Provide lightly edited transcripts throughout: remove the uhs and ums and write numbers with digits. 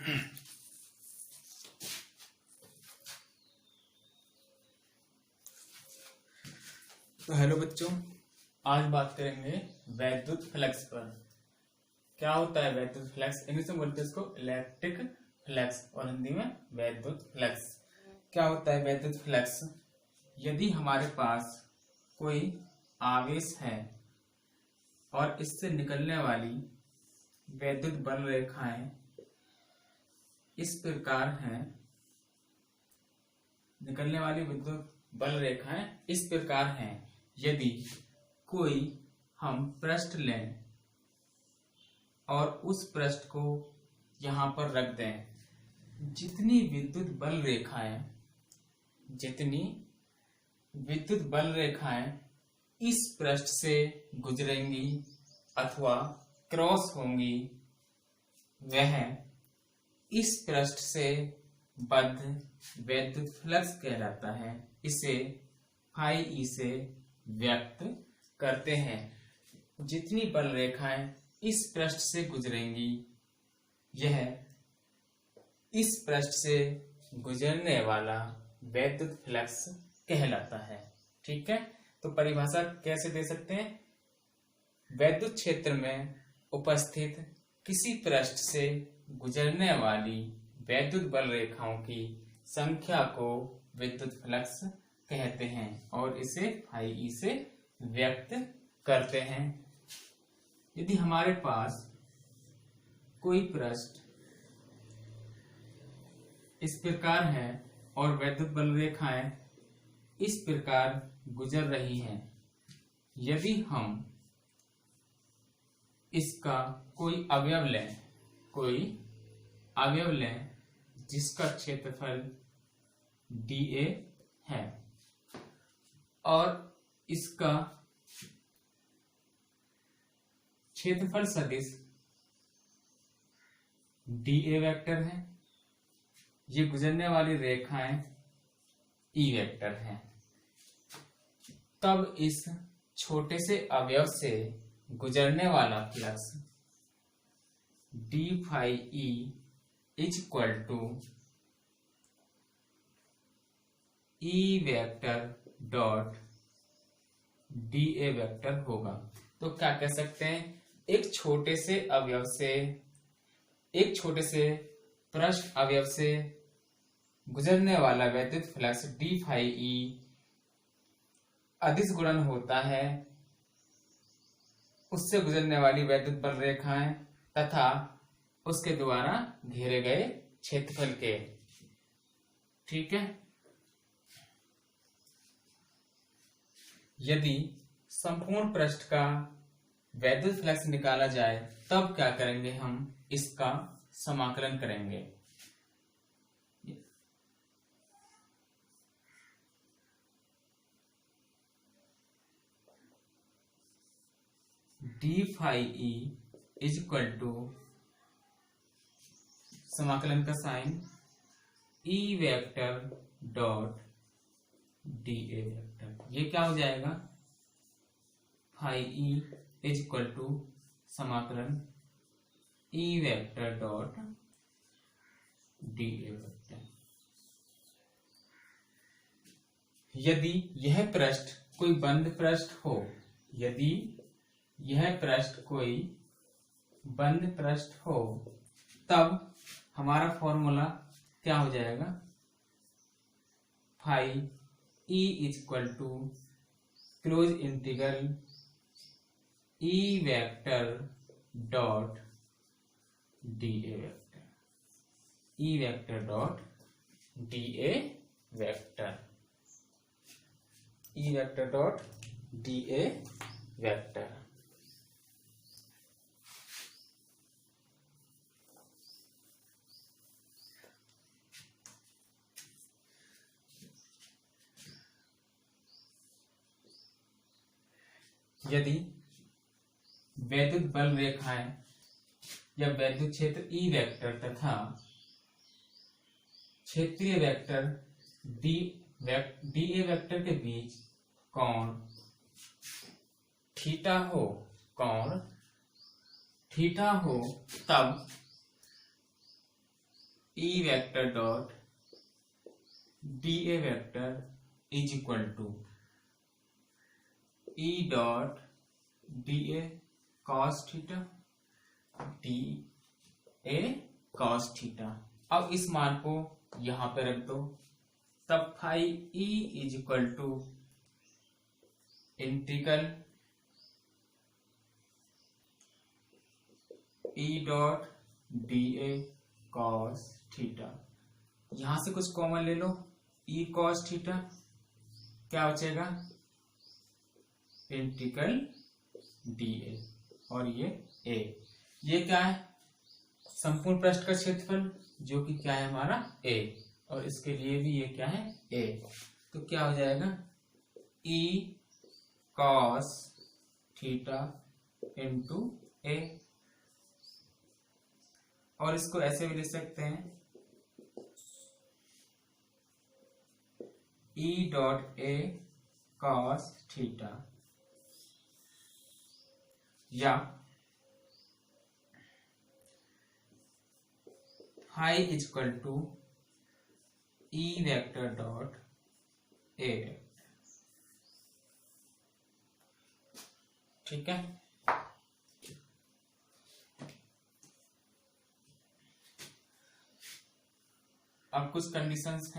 तो हेलो बच्चों, आज बात करेंगे वैद्युत फ्लक्स पर। क्या होता है वैद्युत फ्लक्स? इंग्लिश में बोलते हैं इसको इलेक्ट्रिक फ्लक्स और हिंदी में वैद्युत फ्लक्स। क्या होता है वैद्युत फ्लक्स? यदि हमारे पास कोई आवेश है और इससे निकलने वाली वैद्युत बल रेखाएं इस प्रकार हैं, निकलने वाली विद्युत बल रेखाएं इस प्रकार हैं। यदि कोई हम पृष्ठ लें और उस पृष्ठ को यहां पर रख दें, जितनी विद्युत बल रेखाएं इस पृष्ठ से गुजरेंगी अथवा क्रॉस होंगी, वह इस पृष्ठ से बद्ध वैद्युत फ्लक्स कहलाता है। इसे फाई ई से व्यक्त करते हैं। जितनी बल रेखाएं इस पृष्ठ से गुजरेंगी, यह इस पृष्ठ से गुजरने वाला वैद्युत फ्लक्स कहलाता है। ठीक है, तो परिभाषा कैसे दे सकते हैं? वैद्युत क्षेत्र में उपस्थित किसी पृष्ठ से गुजरने वाली वैद्युत बल रेखाओं की संख्या को विद्युत फ्लक्स कहते हैं और इसे फाई ई से व्यक्त करते हैं। यदि हमारे पास कोई पृष्ठ इस प्रकार है और वैद्युत बल रेखाएं इस प्रकार गुजर रही हैं, यदि हम इसका कोई अवयव लें जिसका क्षेत्रफल dA है और इसका क्षेत्रफल सदिश dA वेक्टर है, ये गुजरने वाली रेखाएं E वेक्टर है, तब इस छोटे से अवयव से गुजरने वाला flux d phi E is equal to E vector dot dA vector होगा। तो क्या कह सकते हैं? एक छोटे से पृष्ठ अवयव से गुजरने वाला वैद्युत फ्लक्स d फाई ई अदिश गुणन होता है उससे गुजरने वाली वैद्युत बल रेखाएं तथा उसके द्वारा घेरे गए क्षेत्रफल के। ठीक है, यदि संपूर्ण पृष्ठ का वैद्युत फ्लक्स निकाला जाए तब क्या करेंगे? हम इसका समाकलन करेंगे। D phi E is equal to समाकलन का sign E vector dot dA vector. ये क्या हो जाएगा? Phi E is equal to समाकलन E vector dot dA vector. यदि यह पृष्ठ कोई बंद पृष्ठ हो, यदि यह पृष्ठ कोई बंद पृष्ठ हो, तब हमारा फॉर्मूला क्या हो जाएगा? Phi E is equal to close integral E vector dot dA vector, E vector dot dA vector, E vector dot dA vector. यदि वैद्युत बल रेखाएं या वैद्युत क्षेत्र E वेक्टर तथा क्षेत्रीय वेक्टर dA वेक्टर के बीच कोण थीटा हो, तब E vector dot d A vector is equal to E dot d A cos theta d A cos theta. अब इस मान को यहां पे रख दो, तब phi E is equal to integral E dot d A cos theta. यहां से कुछ कॉमन ले लो, ई कॉस थीटा, क्या बचेगा इंटीग्रल डी ए, और ये क्या है संपूर्ण पृष्ठ का क्षेत्रफल, जो कि क्या है हमारा ए, और इसके लिए भी ये क्या है ए। तो क्या हो जाएगा E cos theta into A, और इसको ऐसे भी लिख सकते हैं E dot A cos theta, या phi is equal to E vector dot A vector. ठीक है, अब कुछ कंडीशंस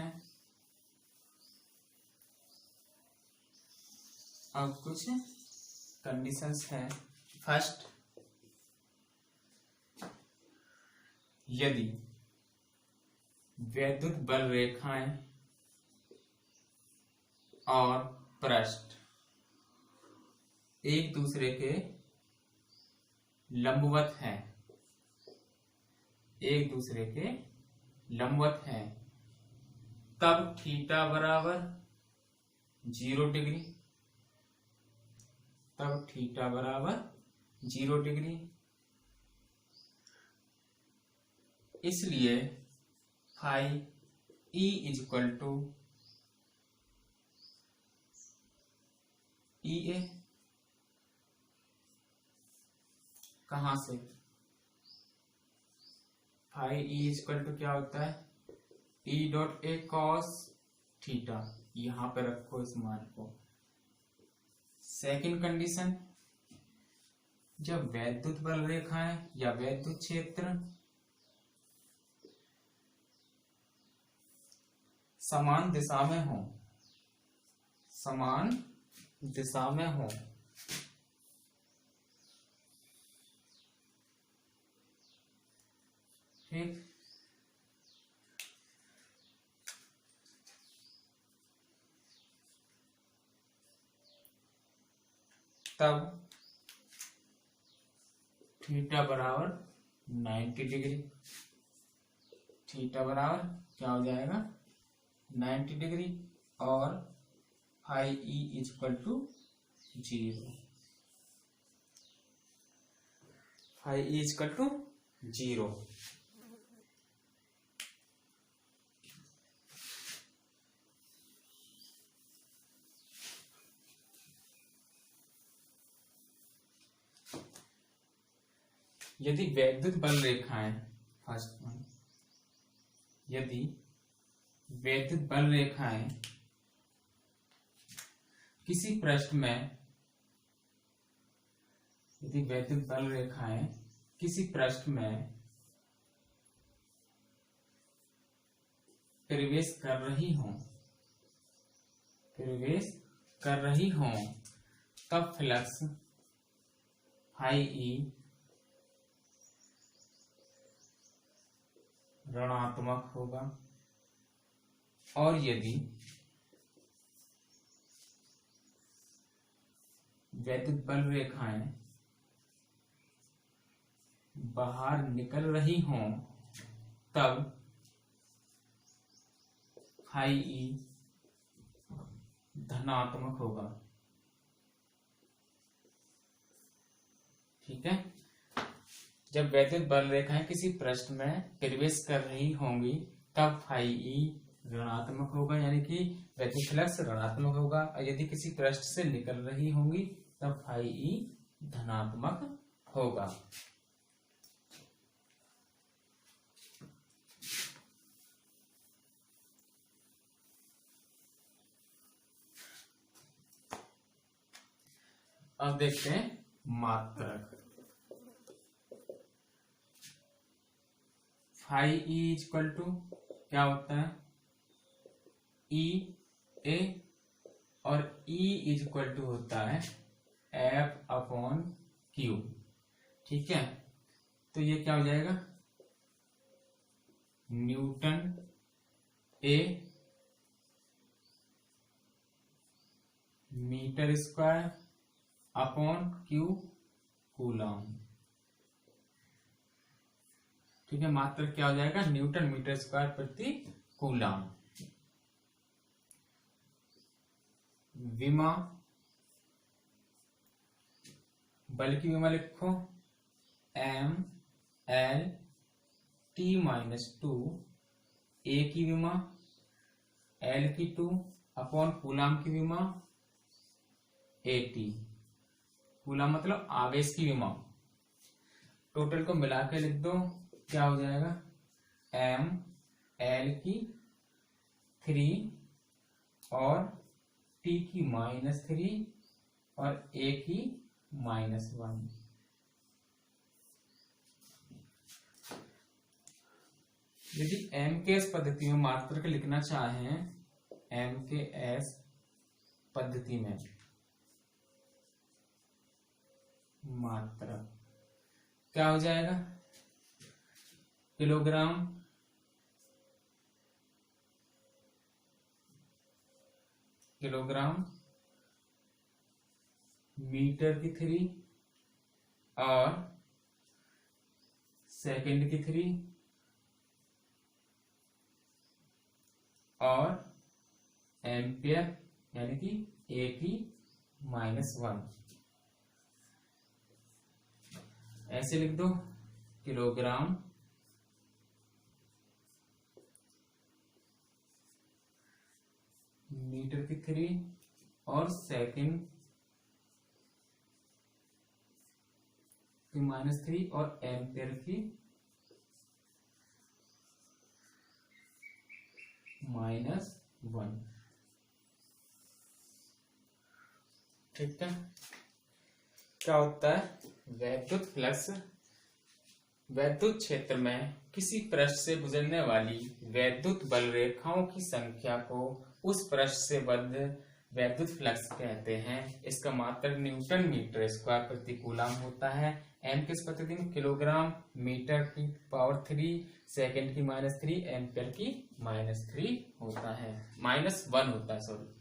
हैं, फर्स्ट, यदि वैद्युत बल रेखाएं और पृष्ठ एक दूसरे के लंबवत हैं, तब थीटा बराबर 0 डिग्री, इसलिए phi E is equal to E A. कहां से phi E is equal to क्या होता है E dot A cos theta, यहां पे रखो इस मान को। सेकंड कंडीशन, जब वैद्युत बल रेखाएं या वैद्युत क्षेत्र समान दिशा में हो, ठीक, तब थीटा बराबर 90 डिग्री, थीटा बराबर क्या हो जाएगा 90 डिग्री, और phi E is equal to 0, phi E is equal to 0। यदि वैद्युत बल रेखाएं, फर्स्ट वन, यदि वैद्युत बल रेखाएं किसी पृष्ठ में प्रवेश कर रही हों, तब फ्लक्स फाई ई ऋणात्मक होगा, और यदि वैद्युत बल रेखाएं बाहर निकल रही हों, तब फाई ई धनात्मक होगा। ठीक है, जब वैद्युत बल रेखाएं किसी पृष्ठ में प्रवेश कर रही होंगी, तब फाई ई ऋणात्मक होगा, यानी कि वैद्युत फ्लक्स ऋणात्मक होगा, और यदि किसी पृष्ठ से निकल रही होंगी तब फाई ई धनात्मक होगा। अब देखते हैं मात्रक। फाई ई इक्वल टू क्या होता है, ई ए, और ई इक्वल टू होता है एफ अपॉन क्यू। ठीक है, तो ये क्या हो जाएगा, newton A metre square upon Q coulomb. ठीक है, मात्र क्या हो जाएगा, न्यूटन मीटर स्क्वायर प्रति कूलम। विमा, बल की विमा लिखो M L T minus 2, A की विमा एल की 2 अपॉन कूलम की विमा ए टी। कूलम मतलब आवेश की विमा। टोटल को मिला के लिख दो, क्या हो जाएगा, एम एल की 3 और टी की -3 और ए की -1। यदि एम के एस पद्धति में मात्रक लिखना चाहें, एम के एस पद्धति में मात्रक क्या हो जाएगा, किलोग्राम मीटर की 3 और सेकंड की 3 और एम्पियर यानी कि ए की -1। ऐसे लिख दो, किलोग्राम मीटर की 3 और सेकंड की -3 और एम्पियर की -1। ठीक है, क्या होता है, वैद्युत फ्लक्स वैद्युत क्षेत्र में किसी पृष्ठ से गुजरने वाली वैद्युत बल रेखाओं की संख्या को उस पृष्ठ से बद्ध वैद्युत फ्लक्स कहते हैं। इसका मात्रक न्यूटन मीटर स्क्वायर प्रति कूलम होता है। एम किस पद्धति में, किलोग्राम मीटर की पावर 3, सेकंड की -3, एम्पियर की -3 होता है, -1 होता है, सॉरी।